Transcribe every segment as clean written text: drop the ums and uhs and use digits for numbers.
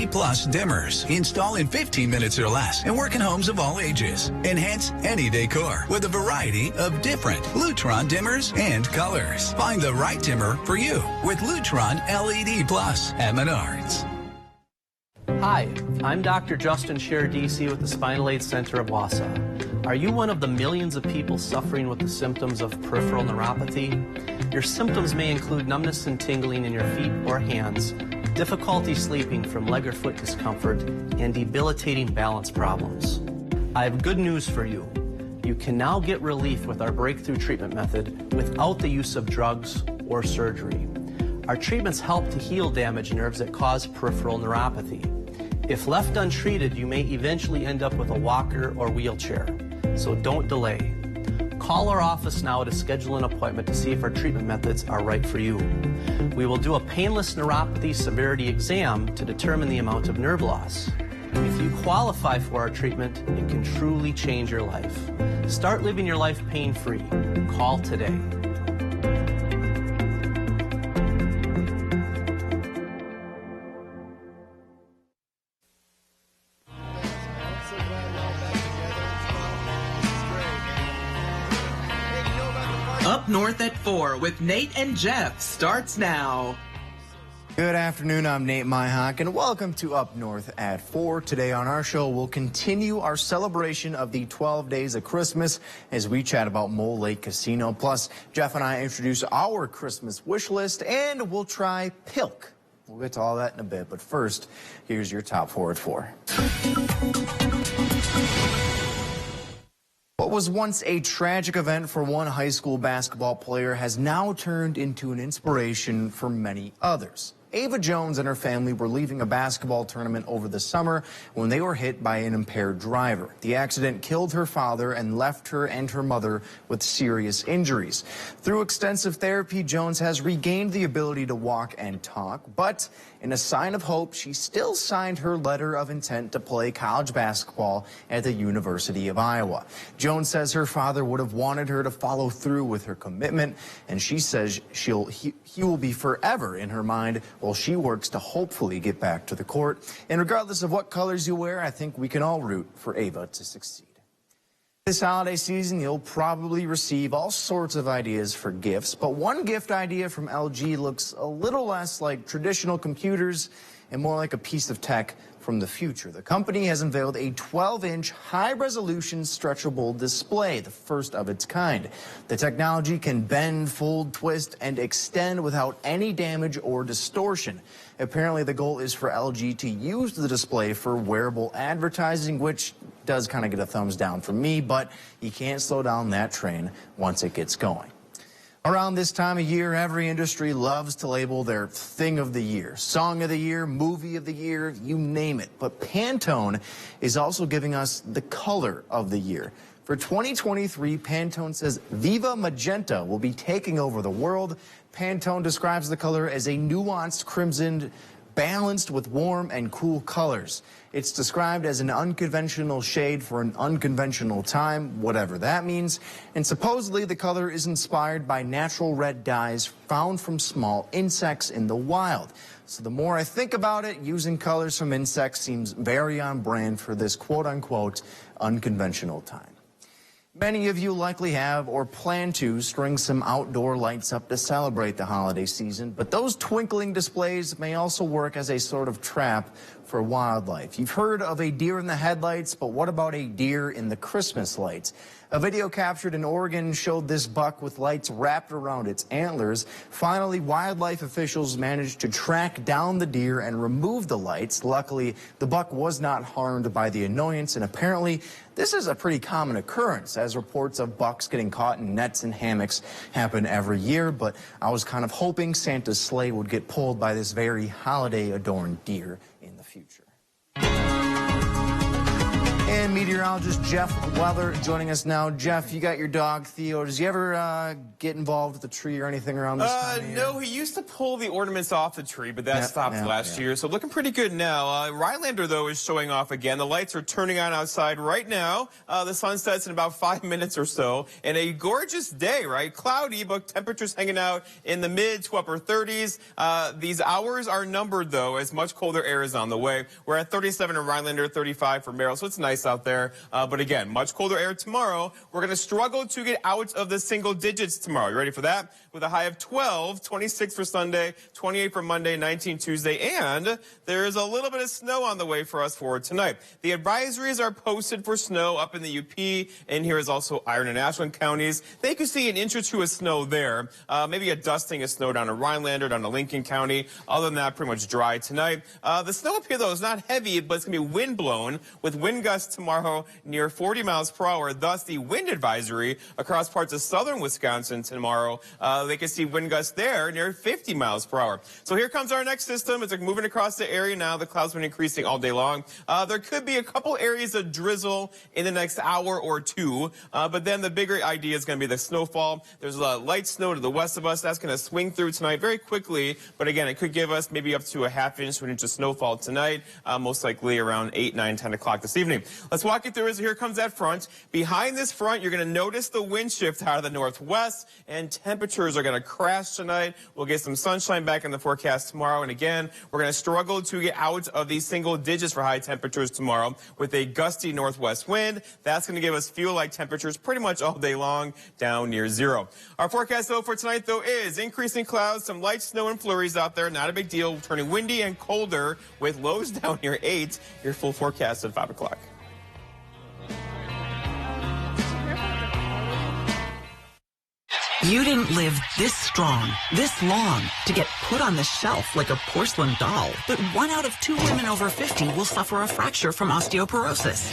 LED Plus dimmers install in 15 minutes or less and work in homes of all ages. Enhance any decor with a variety of different Lutron dimmers and colors. Find the right dimmer for you with Lutron LED Plus at Menards. Hi, I'm Dr. Justin Scher, DC with the Spinal Aid Center of Wausau. Are you one of the millions of people suffering with the symptoms of peripheral neuropathy? Your symptoms may include numbness and tingling in your feet or hands, difficulty sleeping from leg or foot discomfort, and debilitating balance problems. I have good news for you. You can now get relief with our breakthrough treatment method without the use of drugs or surgery. Our treatments help to heal damaged nerves that cause peripheral neuropathy. If left untreated, you may eventually end up with a walker or wheelchair, so don't delay. Call our office now to schedule an appointment to see if our treatment methods are right for you. We will do a painless neuropathy severity exam to determine the amount of nerve loss. If you qualify for our treatment, it can truly change your life. Start living your life pain-free. Call today. Up North at 4 with Nate and Jeff starts now. Good afternoon, I'm Nate Myhock, and welcome to Up North at 4. Today on our show, we'll continue our celebration of the 12 days of Christmas as we chat about Mole Lake Casino. Plus, Jeff and I introduce our Christmas wish list, and we'll try Pilk. We'll get to all that in a bit, but first, here's your top 4 at 4. What was once a tragic event for one high school basketball player has now turned into an inspiration for many others. Ava Jones and her family were leaving a basketball tournament over the summer when they were hit by an impaired driver. The accident killed her father and left her and her mother with serious injuries. Through extensive therapy, Jones has regained the ability to walk and talk, but in a sign of hope, she still signed her letter of intent to play college basketball at the University of Iowa. Jones says her father would have wanted her to follow through with her commitment, and she says he will be forever in her mind while she works to hopefully get back to the court. And regardless of what colors you wear, I think we can all root for Ava to succeed. This holiday season, you'll probably receive all sorts of ideas for gifts, but one gift idea from LG looks a little less like traditional computers and more like a piece of tech from the future. The company has unveiled a 12-inch high-resolution stretchable display, the first of its kind. The technology can bend, fold, twist, and extend without any damage or distortion. Apparently, the goal is for LG to use the display for wearable advertising, which does kind of get a thumbs down from me, but you can't slow down that train once it gets going. Around this time of year, every industry loves to label their thing of the year, song of the year, movie of the year, you name it. But Pantone is also giving us the color of the year. For 2023, Pantone says Viva Magenta will be taking over the world. Pantone describes the color as a nuanced crimson balanced with warm and cool colors. It's described as an unconventional shade for an unconventional time, whatever that means. And supposedly the color is inspired by natural red dyes found from small insects in the wild. So the more I think about it, using colors from insects seems very on brand for this quote-unquote unconventional time. Many of you likely have or plan to string some outdoor lights up to celebrate the holiday season, but those twinkling displays may also work as a sort of trap for wildlife. You've heard of a deer in the headlights, but what about a deer in the Christmas lights? A video captured in Oregon showed this buck with lights wrapped around its antlers. Finally, wildlife officials managed to track down the deer and remove the lights. Luckily, the buck was not harmed by the annoyance, and apparently this is a pretty common occurrence, as reports of bucks getting caught in nets and hammocks happen every year. But I was kind of hoping Santa's sleigh would get pulled by this very holiday-adorned deer in the future. And meteorologist Jeff Weather joining us now. Jeff, you got your dog, Theo. Does he ever get involved with the tree or anything around this time of year? No, he used to pull the ornaments off the tree, but that stopped last year. So looking pretty good now. Rhinelander, though, is showing off again. The lights are turning on outside right now. The sun sets in about 5 minutes or so. And a gorgeous day, right? Cloudy, but temperatures hanging out in the mid to upper 30s. These hours are numbered, though, as much colder air is on the way. We're at 37 in Rhinelander, 35 for Merrill, so it's nice out there. But again, much colder air tomorrow. We're going to struggle to get out of the single digits tomorrow. You ready for that? With a high of 12, 26 for Sunday, 28 for Monday, 19 Tuesday, and there's a little bit of snow on the way for us for tonight. The advisories are posted for snow up in the UP, and here is also Iron and Ashland counties. They could see an inch or two of snow there. Maybe a dusting of snow down to Rhinelander, down to Lincoln County. Other than that, pretty much dry tonight. The snow up here, though, is not heavy, but it's going to be wind blown with wind gusts tomorrow near 40 miles per hour. Thus, the wind advisory across parts of southern Wisconsin tomorrow. They can see wind gusts there near 50 miles per hour. So here comes our next system. It's moving across the area now. The clouds have been increasing all day long. There could be a couple areas of drizzle in the next hour or two, but then the bigger idea is going to be the snowfall. There's a light snow to the west of us. That's going to swing through tonight very quickly, but again, it could give us maybe up to a half inch to an inch of snowfall tonight, most likely around 8, 9, 10 o'clock this evening. Let's walk you through as here comes that front. Behind this front, you're going to notice the wind shift out of the northwest, and temperatures are going to crash tonight. We'll get some sunshine back in the forecast tomorrow, and again, we're going to struggle to get out of these single digits for high temperatures tomorrow with a gusty northwest wind. That's going to give us feel-like temperatures pretty much all day long, down near zero. Our forecast, though, for tonight, though, is increasing clouds, some light snow and flurries out there. Not a big deal. Turning windy and colder with lows down near 8. Your full forecast at 5 o'clock. You didn't live this strong, this long, to get put on the shelf like a porcelain doll. But 1 out of 2 women over 50 will suffer a fracture from osteoporosis.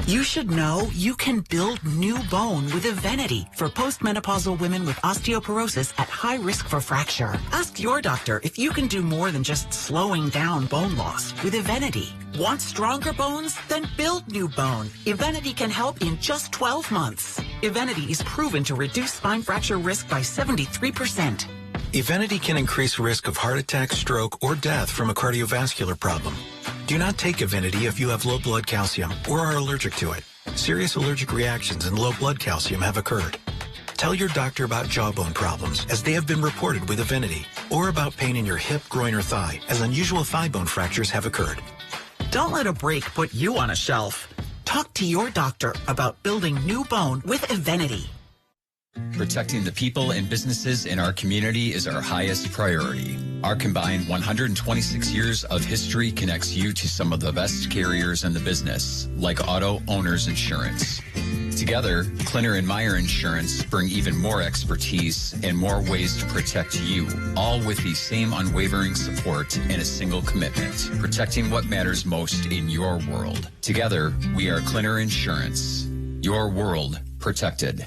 You should know you can build new bone with Evenity for postmenopausal women with osteoporosis at high risk for fracture. Ask your doctor if you can do more than just slowing down bone loss with Evenity. Want stronger bones? Then build new bone. Evenity can help in just 12 months. Evenity is proven to reduce spine fracture risk by 73%. Evenity can increase risk of heart attack, stroke, or death from a cardiovascular problem. Do not take Evenity if you have low blood calcium or are allergic to it. Serious allergic reactions and low blood calcium have occurred. Tell your doctor about jawbone problems, as they have been reported with Evenity, or about pain in your hip, groin, or thigh, as unusual thigh bone fractures have occurred. Don't let a break put you on a shelf. Talk to your doctor about building new bone with Evenity. Protecting the people and businesses in our community is our highest priority. Our combined 126 years of history connects you to some of the best carriers in the business, like Auto Owners Insurance. Together, Klinner and Meyer Insurance bring even more expertise and more ways to protect you, all with the same unwavering support and a single commitment, protecting what matters most in your world. Together, we are Klinner Insurance. Your world protected.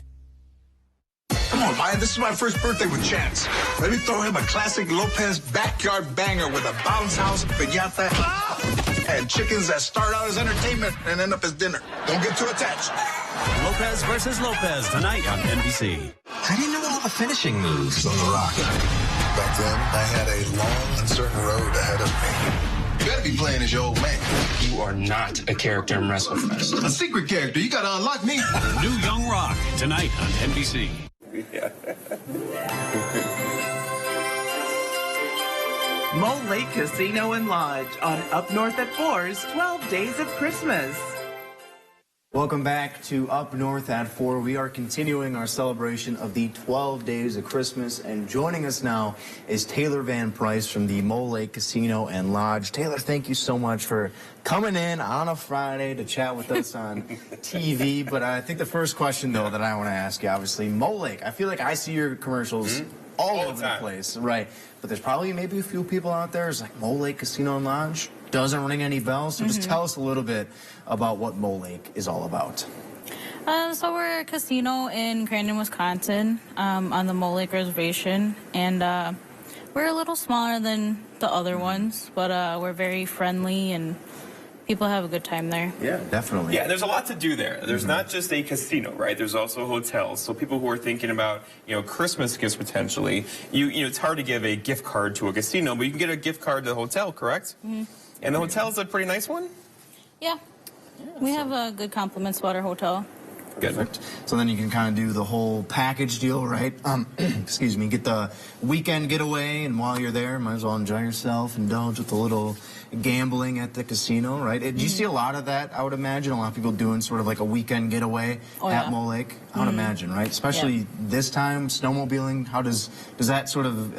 Come on, man. This is my first birthday with Chance. Let me throw him a classic Lopez backyard banger with a bounce house, piñata, and chickens that start out as entertainment and end up as dinner. Don't get too attached. Lopez versus Lopez tonight on NBC. How do you know all the finishing moves On the rock. Back then, I had a long, uncertain road ahead of me. You better be playing as your old man. You are not a character in WrestleFest. A secret character. You gotta unlock me. The new Young Rock tonight on NBC. Mole Lake Casino and Lodge on Up North at 4's 12 Days of Christmas. Welcome back to Up North at 4. We are continuing our celebration of the 12 Days of Christmas, and joining us now is Taylor Van Price from the Mole Lake Casino and Lodge. Taylor, thank you so much for coming in on a Friday to chat with us on TV. But I think the first question, though, that I want to ask you, obviously, Mole Lake. I feel like I see your commercials all over the place, right? But there's probably maybe a few people out there who's like, Mole Lake Casino and Lodge doesn't ring any bells. So just tell us a little bit about what Mole Lake is all about. So we're a casino in Crandon, Wisconsin, on the Mole Lake Reservation, and we're a little smaller than the other ones, but we're very friendly and people have a good time there. Yeah, definitely. Yeah, there's a lot to do there. There's not just a casino, right? There's also hotels. So people who are thinking about, Christmas gifts potentially, it's hard to give a gift card to a casino, but you can get a gift card to the hotel, correct? Mm-hmm. And the hotel's a pretty nice one? Yeah. We have a good compliments about our hotel. Good. So then you can kind of do the whole package deal, right? Excuse me, get the weekend getaway, and while you're there, might as well enjoy yourself, indulge with a little gambling at the casino, right? Do you see a lot of that, I would imagine? A lot of people doing sort of like a weekend getaway at Mole Lake, I would imagine, right? Especially this time, snowmobiling. How does that sort of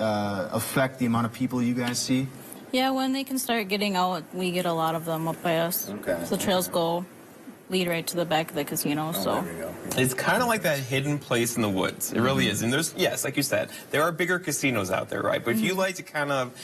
affect the amount of people you guys see? Yeah, when they can start getting out, we get a lot of them up by us. Okay. So the trails lead right to the back of the casino. There we go. It's kind of like that hidden place in the woods. It really is. And yes, like you said, there are bigger casinos out there, right? But if you like to kind of,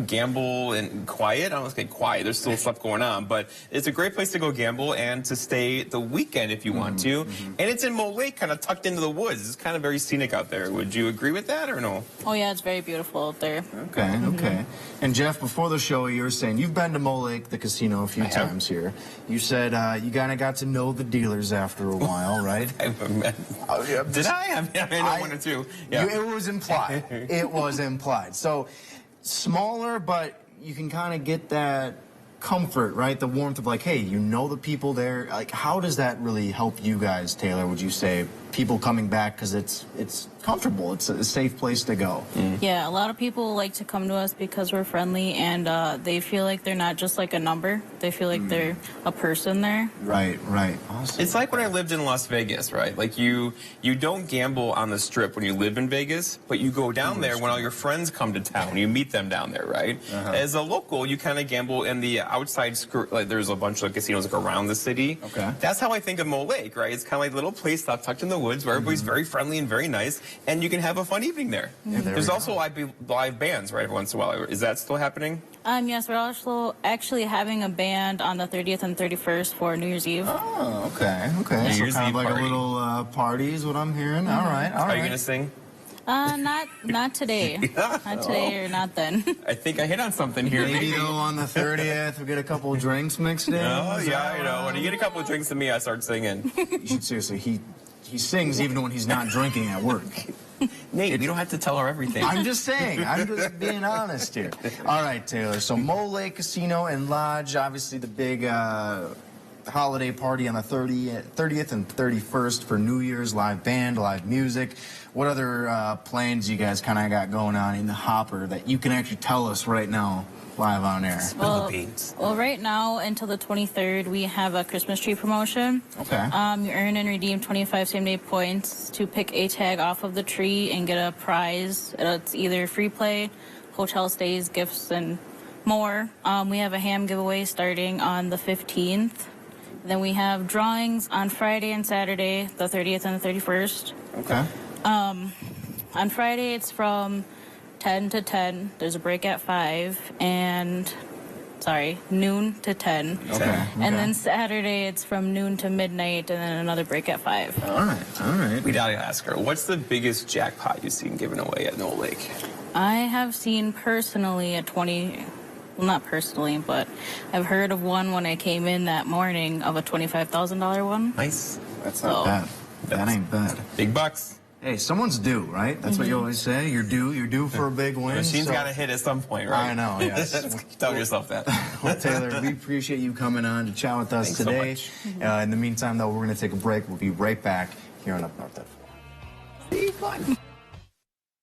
gamble and quiet, I don't want to say quiet, there's still stuff going on, but it's a great place to go gamble and to stay the weekend if you want to. And it's in Mole Lake, kind of tucked into the woods. It's kind of very scenic out there. Would you agree with that or no? Oh, yeah, it's very beautiful out there. Okay. And Jeff, before the show, you were saying you've been to Mole Lake, the casino, a few times here. You said you kind of got to know the dealers after a while, right? Did I? I know one or two. Yeah. It was implied. It was implied. So smaller, but you can kind of get that comfort, right? The warmth of like, hey, you know the people there. Like, how does that really help you guys, Taylor? Would you say people coming back because it's comfortable, it's a safe place to go? Yeah, a lot of people like to come to us because we're friendly, and they feel like they're not just like a number. They feel like they're a person there. Right. Awesome. It's like when I lived in Las Vegas, right? Like you don't gamble on the Strip when you live in Vegas, but you go down there when all your friends come to town. You meet them down there, right? As a local, you kind of gamble in the outside skirt. Like there's a bunch of casinos like around the city. Okay. That's how I think of Mole Lake, right? It's kind of like a little place tucked in the woods where everybody's very friendly and very nice, and you can have a fun evening there. There's also live bands, right, every once in a while. Is that still happening? Yes, we're also actually having a band on the 30th and 31st for New Year's Eve. Oh, okay. New Year's so kind Eve of like party. a little party is what I'm hearing. All right. Are you going to sing? Not today. Not today or not then. I think I hit on something here. Maybe though on the 30th we get a couple of drinks mixed in. Oh, yeah, when you get a couple of drinks to me, I start singing. You should seriously, he sings even when he's not drinking at work. Nate, you don't have to tell her everything. I'm just saying. I'm just being honest here. All right, Taylor. So Mole Lake Casino and Lodge, obviously the big holiday party on the 30th and 31st for New Year's, live band, live music. What other plans you guys kind of got going on in the hopper that you can actually tell us right now live on air? Well, right now until the 23rd, we have a Christmas tree promotion. Okay. You earn and redeem 25 same-day points to pick a tag off of the tree and get a prize. It's either free play, hotel stays, gifts, and more. We have a ham giveaway starting on the 15th. Then we have drawings on Friday and Saturday, the 30th and the 31st. Okay. On Friday, it's from 10 to 10. There's a break at 5, and noon to 10. Okay. And then Saturday, it's from noon to midnight, and then another break at 5. All right. We gotta ask her, what's the biggest jackpot you've seen given away at Mole Lake? I have seen personally a 20. Well, not personally, but I've heard of one when I came in that morning of a $25,000 one. Nice. That's not bad. That ain't bad. Big bucks. Hey, someone's due, right? That's what you always say. You're due for a big win. The machine's got to hit at some point, right? I know, yes. Tell yourself that. Well, Taylor, we appreciate you coming on to chat with us today. So much. In the meantime, though, we're going to take a break. We'll be right back here on Up North at 4.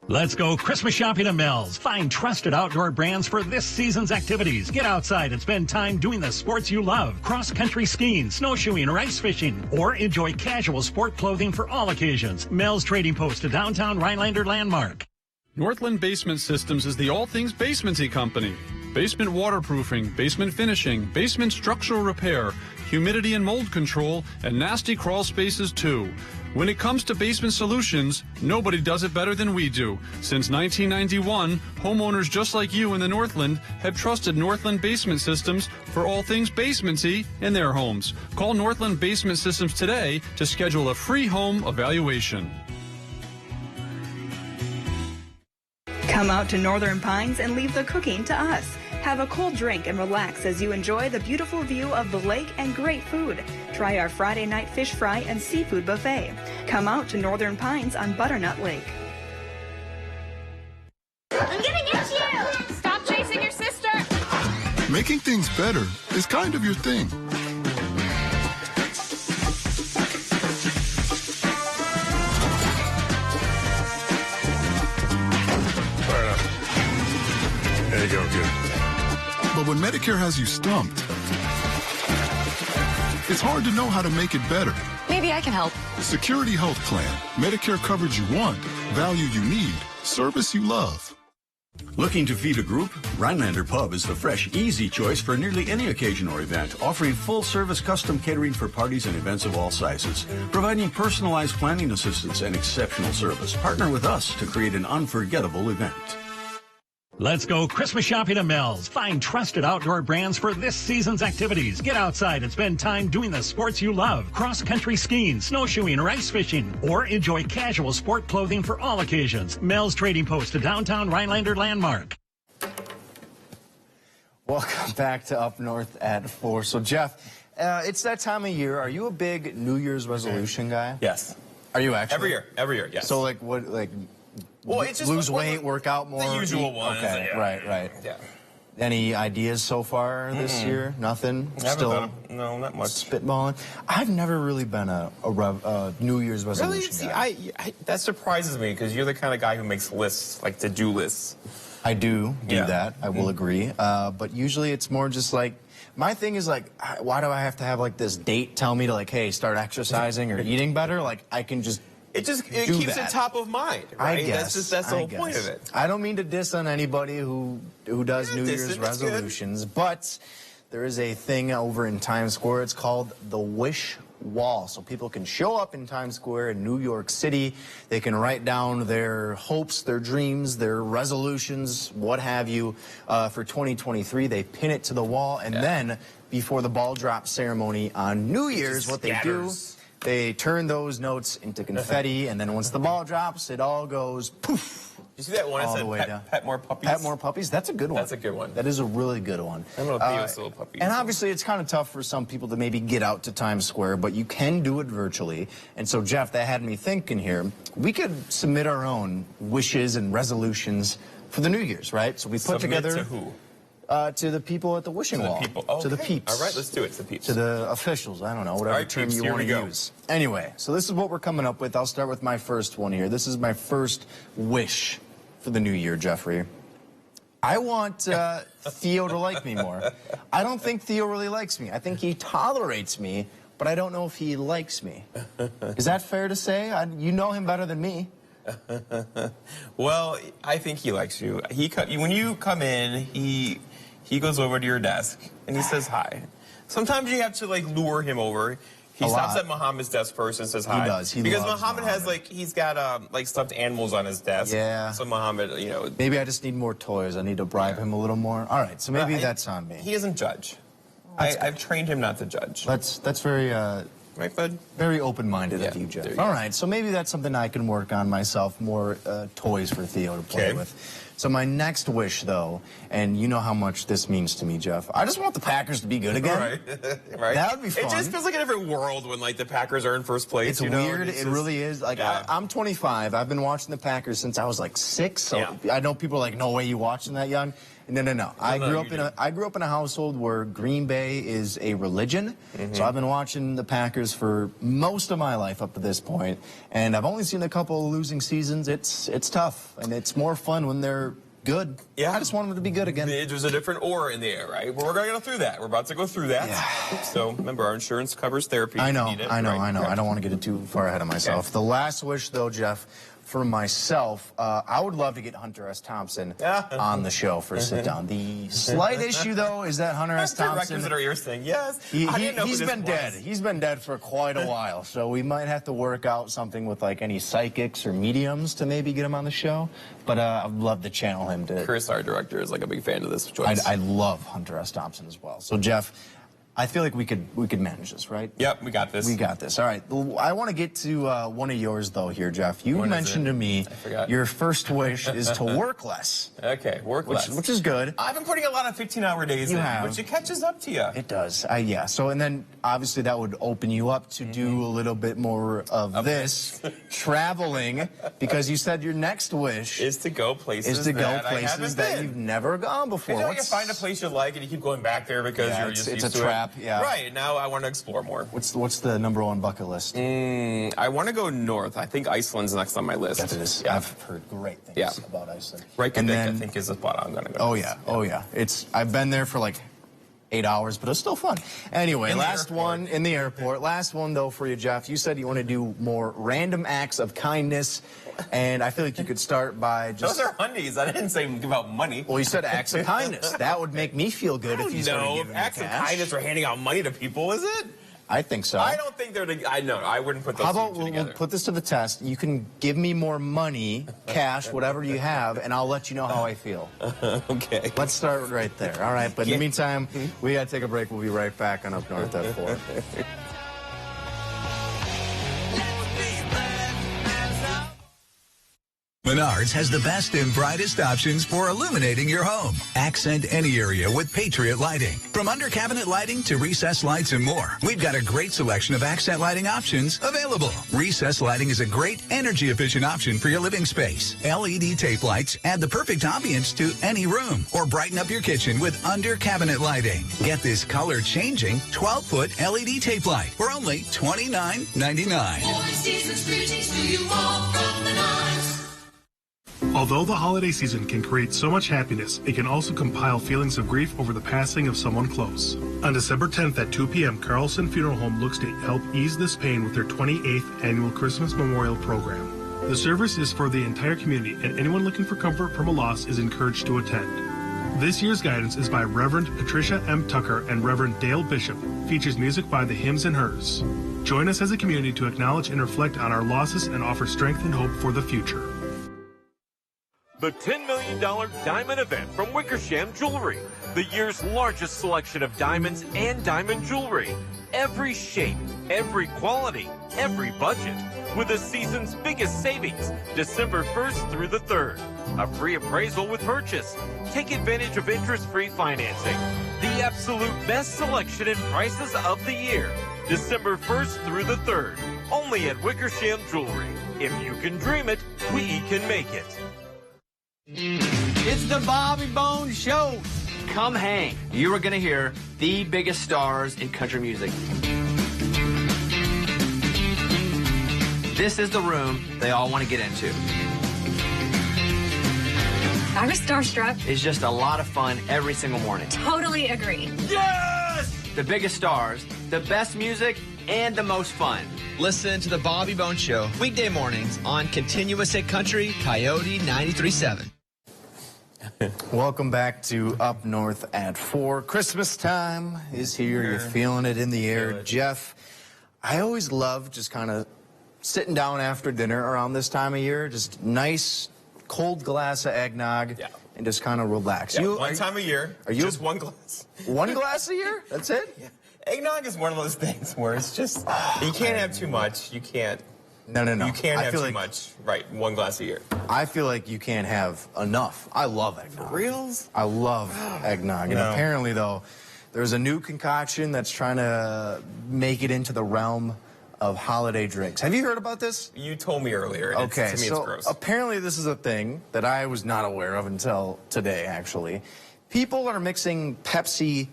Let's go Christmas shopping at Mel's. Find trusted outdoor brands for this season's activities. Get outside and spend time doing the sports you love. Cross-country skiing, snowshoeing, or ice fishing. Or enjoy casual sport clothing for all occasions. Mel's Trading Post, a downtown Rhinelander landmark. Northland Basement Systems is the all things basementy company. Basement waterproofing, basement finishing, basement structural repair, humidity and mold control, and nasty crawl spaces too. When it comes to basement solutions, nobody does it better than we do. Since 1991, homeowners just like you in the Northland have trusted Northland Basement Systems for all things basementy in their homes. Call Northland Basement Systems today to schedule a free home evaluation. Come out to Northern Pines and leave the cooking to us. Have a cold drink and relax as you enjoy the beautiful view of the lake and great food. Try our Friday night fish fry and seafood buffet. Come out to Northern Pines on Butternut Lake. I'm gonna get you! Stop chasing your sister! Making things better is kind of your thing. There you go, kid. But when Medicare has you stumped, it's hard to know how to make it better. Maybe I can help. Security Health Plan. Medicare coverage you want, value you need, service you love. Looking to feed a group? Rhinelander Pub is the fresh, easy choice for nearly any occasion or event, offering full-service custom catering for parties and events of all sizes, providing personalized planning assistance and exceptional service. Partner with us to create an unforgettable event. Let's go Christmas shopping at Mel's. Find trusted outdoor brands for this season's activities. Get outside and spend time doing the sports you love. Cross-country skiing, snowshoeing, or ice fishing. Or enjoy casual sport clothing for all occasions. Mel's Trading Post, a downtown Rhinelander landmark. Welcome back to Up North at 4. So, Jeff, it's that time of year. Are you a big New Year's resolution guy? Yes. Are you actually? Every year, yes. So, like, what, like... Well, it's just lose weight, work out more. The usual ones. Okay, yeah. right. Yeah. Any ideas so far this year? Nothing? Still, no, not much. Spitballing? I've never really been a New Year's resolution Really? See, guy. I that surprises me because you're the kind of guy who makes lists, like to-do lists. I do that. I will agree. But usually it's more just like, my thing is like, why do I have to have like this date tell me to like, hey, start exercising or eating better? Like, I can just It keeps it top of mind, right? I guess. That's the whole point of it. I don't mean to diss on anybody who does New Year's resolutions, but there is a thing over in Times Square. It's called the Wish Wall. So people can show up in Times Square in New York City. They can write down their hopes, their dreams, their resolutions, what have you, for 2023. They pin it to the wall, and then before the ball drop ceremony on New Year's, what they do, they turn those notes into confetti, and then once the ball drops, it all goes poof. You see that one? All It the way said down. Pet More Puppies? Pet More Puppies? That's a good one. That's a good one. That is a really good one. I don't know if Theo's little puppies. And obviously, it's kind of tough for some people to maybe get out to Times Square, but you can do it virtually. And so, Jeff, that had me thinking here. We could submit our own wishes and resolutions for the New Year's, right? So we put together... to who? To the people at the wishing wall. To the peeps. All right, let's do it. To the peeps. To the officials. I don't know, whatever term you want to use. Anyway, so this is what we're coming up with. I'll start with my first one here. This is my first wish for the new year, Jeffrey. I want Theo to like me more. I don't think Theo really likes me. I think he tolerates me, but I don't know if he likes me. Is that fair to say? You know him better than me. Well, I think he likes you. When you come in, he goes over to your desk and he says hi. Sometimes you have to like lure him over. He stops at Muhammad's desk first and says hi. He does. Because Muhammad has he's got like stuffed animals on his desk. Yeah. So Muhammad, Maybe I just need more toys. I need to bribe him a little more. All right. So maybe that's on me. He doesn't judge. I've trained him not to judge. That's very right, bud. Very open-minded of you, Jeff. All right. So maybe that's something I can work on myself. More toys for Theo to play with. So my next wish, though, and you know how much this means to me, Jeff. I just want the Packers to be good again. Right. That would be fun. It just feels like a different world when the Packers are in first place. It's weird. It really is. Like I'm 25. I've been watching the Packers since I was like 6. So I know people are like, no way you watching that young. No. I grew up in a household where Green Bay is a religion. So I've been watching the Packers for most of my life up to this point, and I've only seen a couple of losing seasons. It's tough, and it's more fun when they're good. I just want them to be good again. There's a different aura in the air, right? But we're going to go through that. We're about to go through that. So remember, our insurance covers therapy. I know. If you need it, I know. right? I don't want to get it too far ahead of myself. The last wish, though, Jeff, for myself, I would love to get Hunter S. Thompson on the show for a sit-down. The slight issue, though, is that Hunter S. Thompson... Directors that are ears saying, yes. He's been dead. He's been dead for quite a while, so we might have to work out something with, like, any psychics or mediums to maybe get him on the show. But I'd love to channel him to... Chris, our director, is, like, a big fan of this choice. I love Hunter S. Thompson as well. So, Jeff, I feel like we could manage this, right? Yep, we got this. We got this. All right. I want to get to one of yours, though, here, Jeff. You mentioned to me your first wish is to work less. Okay, work less. Which is good. I've been putting a lot of 15-hour days in, which it catches up to you. It does. Yeah. So, and then, obviously, that would open you up to do a little bit more of this, traveling, because you said your next wish is to go places that you've never gone before. You find a place you like and you keep going back there because you're just used to it's a trap. Yeah. Right. Now I want to explore more. What's the #1 bucket list? I want to go north. I think Iceland's next on my list. That is. Yeah. I've heard great things about Iceland. Reykjavik, I think, is the spot I'm going to go. Oh, yeah. Oh, yeah. I've been there for like 8 hours, but it's still fun. Anyway, last one in the airport. Last one, though, for you, Jeff. You said you want to do more random acts of kindness, and I feel like you could start by just... Those are undies. I didn't say give out money. Well, you said acts of kindness. That would make me feel good if you started giving me acts of kindness for handing out money to people, is it? I think so. I don't think they're... I wouldn't put those together. How about we'll put this to the test? You can give me more money, cash, whatever you have, and I'll let you know how I feel. Okay. Let's start right there. All right, but in the meantime, we got to take a break. We'll be right back on Up North at 4. Menards has the best and brightest options for illuminating your home. Accent any area with Patriot Lighting. From under-cabinet lighting to recessed lights and more, we've got a great selection of accent lighting options available. Recessed lighting is a great energy-efficient option for your living space. LED tape lights add the perfect ambience to any room, or brighten up your kitchen with under-cabinet lighting. Get this color-changing 12-foot LED tape light for only $29.99. Although the holiday season can create so much happiness, it can also compile feelings of grief over the passing of someone close. On December 10th at 2 p.m., Carlson Funeral Home looks to help ease this pain with their 28th annual Christmas Memorial Program. The service is for the entire community, and anyone looking for comfort from a loss is encouraged to attend. This year's guidance is by Reverend Patricia M. Tucker and Reverend Dale Bishop. Features music by the Hymns and Hers. Join us as a community to acknowledge and reflect on our losses and offer strength and hope for the future. The $10 million Diamond Event from Wickersham Jewelry. The year's largest selection of diamonds and diamond jewelry. Every shape, every quality, every budget. With the season's biggest savings, December 1st through the 3rd. A free appraisal with purchase. Take advantage of interest-free financing. The absolute best selection and prices of the year. December 1st through the 3rd. Only at Wickersham Jewelry. If you can dream it, we can make it. It's the Bobby Bones Show. Come hang. You are going to hear the biggest stars in country music. This is the room they all want to get into. I was starstruck. It's just a lot of fun every single morning. Totally agree. Yes! The biggest stars, the best music, and the most fun. Listen to the Bobby Bones Show weekday mornings on Continuous Hit Country, Coyote 93.7. Welcome back to Up North at 4. Christmas time is here. You're feeling it in the air. Jeff, I always love just kind of sitting down after dinner around this time of year. Just nice, cold glass of eggnog and just kind of relax. Yeah, one time a year. Are you just one glass? One glass a year? That's it? Yeah. Eggnog is one of those things where it's just, you can't have too much. You can't. No. You can't have too much. Right, one glass a year. I feel like you can't have enough. I love eggnog. For reals? I love eggnog. And apparently, though, there's a new concoction that's trying to make it into the realm of holiday drinks. Have you heard about this? You told me earlier. And okay, to me, so it's gross. Apparently this is a thing that I was not aware of until today, actually. People are mixing Pepsi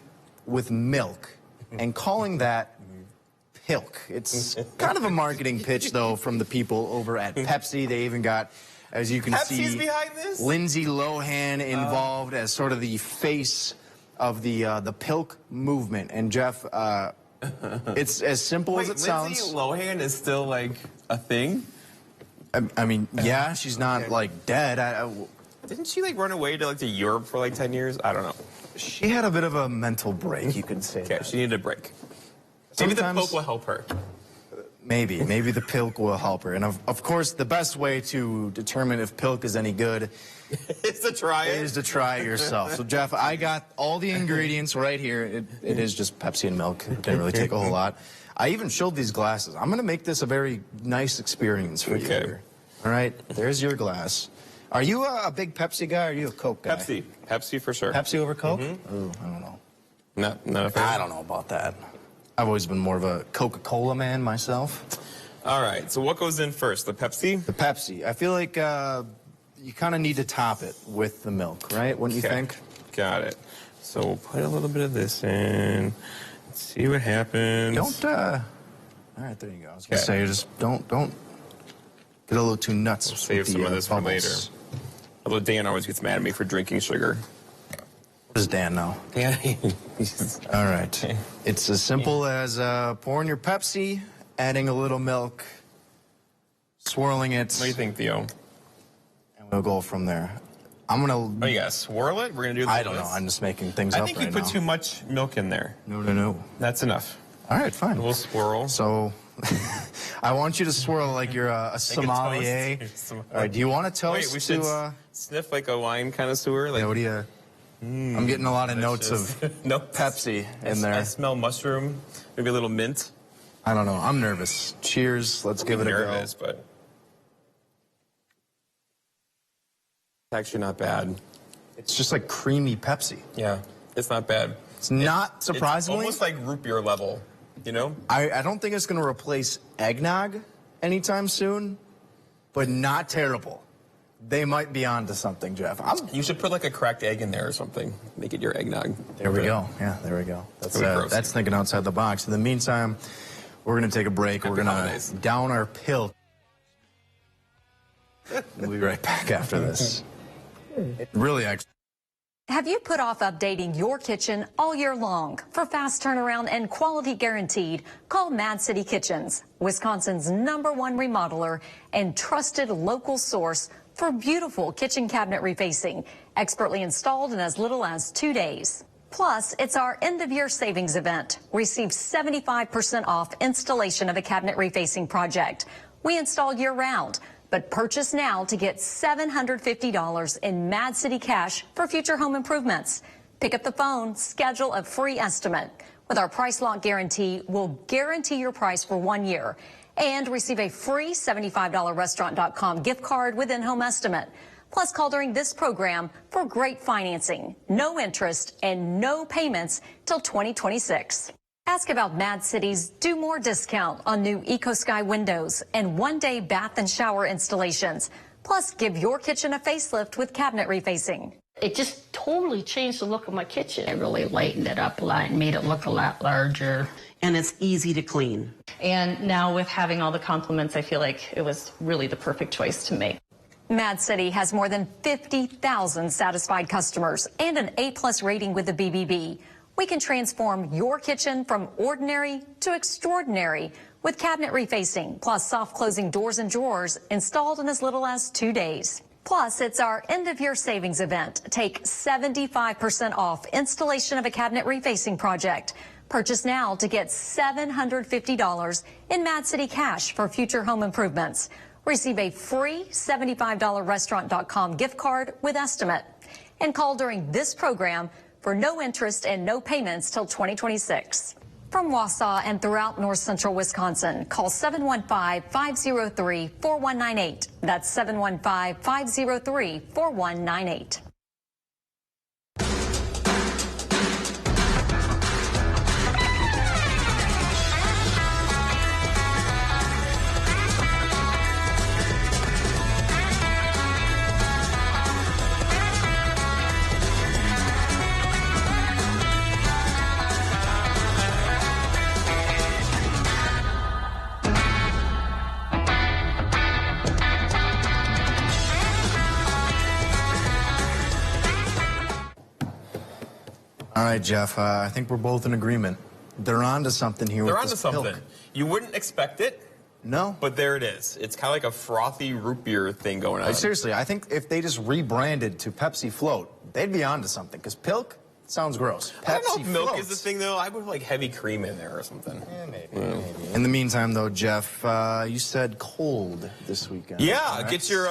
with milk and calling that Pilk. It's kind of a marketing pitch, though, from the people over at Pepsi. They even got, as you can Pepsi's see, behind this? Lindsay Lohan involved as sort of the face of the Pilk movement. And Jeff, it's as simple as it sounds. Lindsay Lohan is still like a thing? I mean, yeah, she's not like dead. Didn't she like run away to Europe for like 10 years? I don't know. She had a bit of a mental break, you could say. Okay, she needed a break. Maybe the Pope will help her. Maybe the Pilk will help her. And of course, the best way to determine if Pilk is any good is to try it yourself. So Jeff, I got all the ingredients right here. It is just Pepsi and milk. It didn't really take a whole lot. I even showed these glasses. I'm going to make this a very nice experience for you here. All right, there's your glass. Are you a big Pepsi guy or are you a Coke guy? Pepsi for sure. Pepsi over Coke? Ooh, I don't know. Not a fan. I don't know about that. I've always been more of a Coca-Cola man myself. All right, so what goes in first, the Pepsi? The Pepsi. I feel like you kind of need to top it with the milk, right? Wouldn't you think? Got it. So we'll put a little bit of this in. Let's see what happens. All right, there you go. I was going to say, just don't get a little too nuts. We'll save some of this for later. Although Dan always gets mad at me for drinking sugar. What does Dan know? Dan, all right. It's as simple as pouring your Pepsi, adding a little milk, swirling it. What do you think, Theo? And we'll go from there. I'm going to... Oh, you got to swirl it? We're going to do this? I don't know. I'm just making things up right now. I think you put too much milk in there. No. That's enough. All right, fine. We'll swirl. So... I want you to swirl like you're a sommelier. All right, do you want to toast? Wait, we should sniff like a wine connoisseur. Like, yeah, what do you... I'm getting a lot of notes of Pepsi in there. I smell mushroom, maybe a little mint. I don't know. I'm nervous. Cheers. Let's give it a go. Nervous, but it's actually not bad. It's just like creamy Pepsi. Yeah, it's not bad. It's not surprisingly. It's almost like root beer level, you know? I don't think it's going to replace eggnog anytime soon, but not terrible. They might be onto something, Jeff. You should put like a cracked egg in there or something. Make it your eggnog. There we go. Yeah, there we go. That's thinking outside the box. In the meantime, we're going to take a break. We're going to down our pill. We'll be right back after this. Really, actually. Have you put off updating your kitchen all year long? For fast turnaround and quality guaranteed, call Mad City Kitchens, Wisconsin's #1 remodeler and trusted local source for beautiful kitchen cabinet refacing, expertly installed in as little as 2 days. Plus, it's our end-of-year savings event. Receive 75% off installation of a cabinet refacing project. We install year-round, but purchase now to get $750 in Mad City cash for future home improvements. Pick up the phone, schedule a free estimate. With our price lock guarantee, we'll guarantee your price for 1 year and receive a free $75 restaurant.com gift card with in-home estimate. Plus, call during this program for great financing, no interest, and no payments till 2026. Ask about Mad City's Do More discount on new EcoSky windows and one-day bath and shower installations. Plus, give your kitchen a facelift with cabinet refacing. It just totally changed the look of my kitchen. It really lightened it up a lot and made it look a lot larger. And it's easy to clean. And now with having all the compliments, I feel like it was really the perfect choice to make. Mad City has more than 50,000 satisfied customers and an A+ rating with the BBB. We can transform your kitchen from ordinary to extraordinary with cabinet refacing, plus soft closing doors and drawers installed in as little as 2 days. Plus, it's our end-of-year savings event. Take 75% off installation of a cabinet refacing project. Purchase now to get $750 in Mad City cash for future home improvements. Receive a free $75 restaurant.com gift card with estimate. And call during this program for no interest and no payments till 2026. From Wausau and throughout north central Wisconsin, call 715-503-4198. That's 715-503-4198. All right, Jeff, I think we're both in agreement. They're onto something here. They're onto something. You wouldn't expect it. No. But there it is. It's kind of like a frothy root beer thing going on. Seriously, I think if they just rebranded to Pepsi Float, they'd be onto something. Because Pilk, Sounds gross. I don't know Pepsi if milk floats. is the thing, though. I would like heavy cream in there or something. Yeah, maybe. In the meantime, though, Jeff, you said cold this weekend. Yeah, right? get your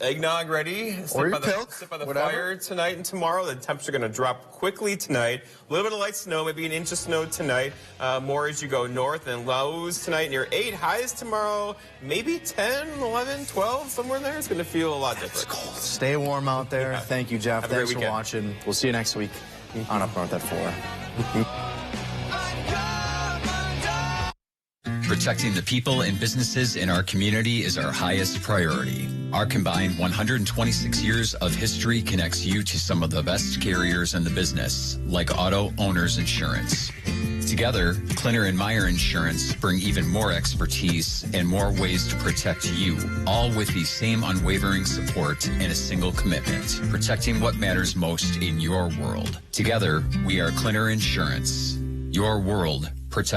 eggnog ready. Or your Sit by the whatever. fire tonight and tomorrow. The temps are going to drop quickly tonight. A little bit of light snow, maybe an inch of snow tonight. More as you go north, and lows tonight near 8. Highs tomorrow, maybe 10, 11, 12, somewhere in there. It's going to feel a lot different. It's cold. Stay warm out there. Yeah. Thank you, Jeff. Have a great Thanks for weekend. watching. We'll see you next week on Up North at 4. Protecting the people and businesses in our community is our highest priority. Our combined 126 years of history connects you to some of the best carriers in the business, like Auto Owners Insurance. Together, Klinner and Meyer Insurance bring even more expertise and more ways to protect you, all with the same unwavering support and a single commitment, protecting what matters most in your world. Together, we are Klinner Insurance. Your world,